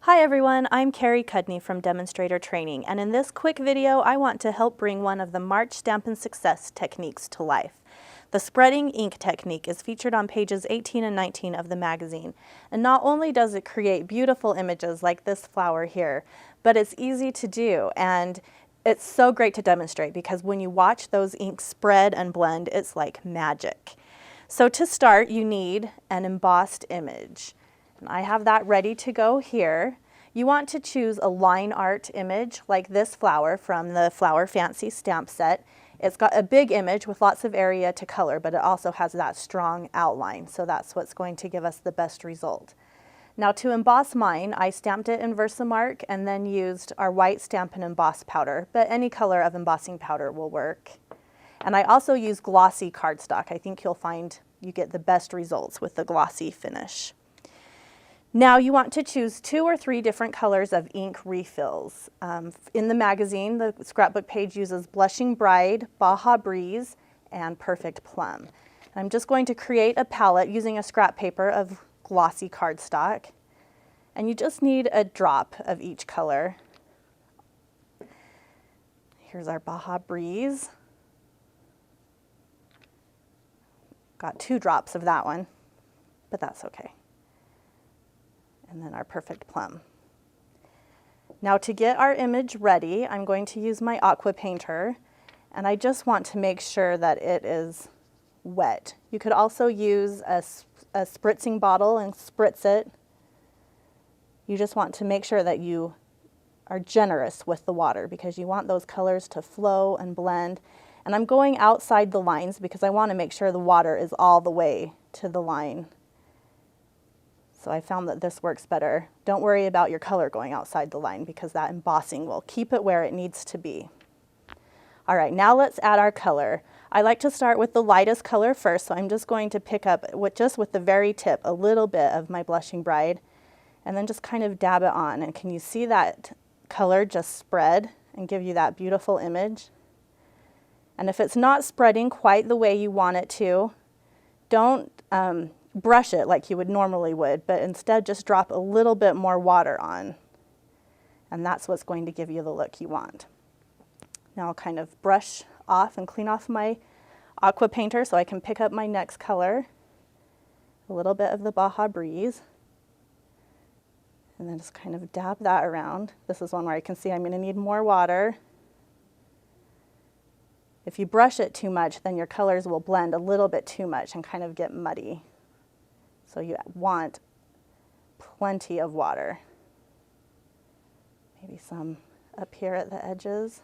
Hi everyone, I'm Carrie Cudney from Demonstrator Training, and in this quick video I want to help bring one of the March Stampin' Success techniques to life. The spreading ink technique is featured on pages 18 and 19 of the magazine, and not only does it create beautiful images like this flower here, but it's easy to do, and it's so great to demonstrate because when you watch those inks spread and blend, it's like magic. So to start, you need an embossed image. And I have that ready to go here. You want to choose a line art image like this flower from the Flower Fancy stamp set. It's got a big image with lots of area to color, but it also has that strong outline, so that's what's going to give us the best result. Now to emboss mine, I stamped it in Versamark and then used our white Stampin' emboss powder, but any color of embossing powder will work. And I also use glossy cardstock. I think you'll find you get the best results with the glossy finish. Now you want to choose 2 or 3 different colors of ink refills. In the magazine, the scrapbook page uses Blushing Bride, Baja Breeze, and Perfect Plum. And I'm just going to create a palette using a scrap paper of glossy cardstock. And you just need a drop of each color. Here's our Baja Breeze. Got 2 drops of that one, but that's okay. And then our Perfect Plum. Now to get our image ready, I'm going to use my aqua painter, and I just want to make sure that it is wet. You could also use a spritzing bottle and spritz it. You just want to make sure that you are generous with the water because you want those colors to flow and blend. And I'm going outside the lines because I want to make sure the water is all the way to the line. So I found that this works better. Don't worry about your color going outside the line because that embossing will keep it where it needs to be. All right, now let's add our color. I like to start with the lightest color first, so I'm just going to pick up, just with the very tip, a little bit of my Blushing Bride, and then just kind of dab it on. And can you see that color just spread and give you that beautiful image? And if it's not spreading quite the way you want it to, don't brush it like you would normally but instead just drop a little bit more water on. And that's what's going to give you the look you want. Now I'll kind of brush off and clean off my aqua painter so I can pick up my next color. A little bit of the Baja Breeze. And then just kind of dab that around. This is one where I can see I'm going to need more water. If you brush it too much, then your colors will blend a little bit too much and kind of get muddy. So you want plenty of water. Maybe some up here at the edges.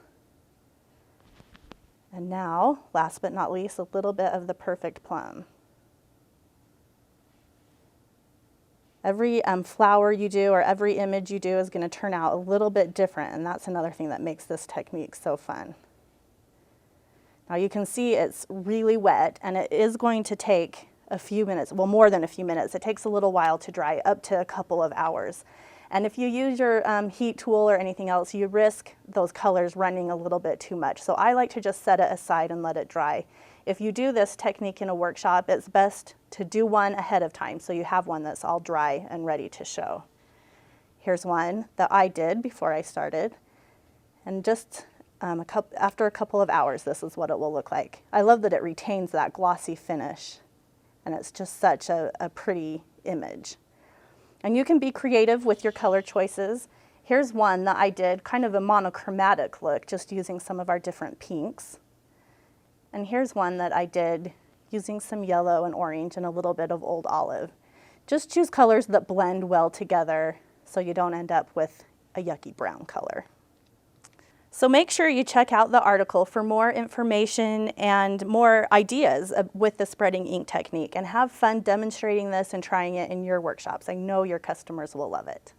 And now, last but not least, a little bit of the Perfect Plum. Every flower you do or every image you do is going to turn out a little bit different, and that's another thing that makes this technique so fun. Now you can see it's really wet, and it is going to take a few minutes, well, more than a few minutes. It takes a little while to dry, up to a couple of hours. And if you use your heat tool or anything else, you risk those colors running a little bit too much. So I like to just set it aside and let it dry. If you do this technique in a workshop, it's best to do one ahead of time so you have one that's all dry and ready to show. Here's one that I did before I started. And just after a couple of hours, this is what it will look like. I love that it retains that glossy finish. And it's just such a pretty image. And you can be creative with your color choices. Here's one that I did, kind of a monochromatic look, just using some of our different pinks. And here's one that I did using some yellow and orange and a little bit of old olive. Just choose colors that blend well together so you don't end up with a yucky brown color. So make sure you check out the article for more information and more ideas with the spreading ink technique, and have fun demonstrating this and trying it in your workshops. I know your customers will love it.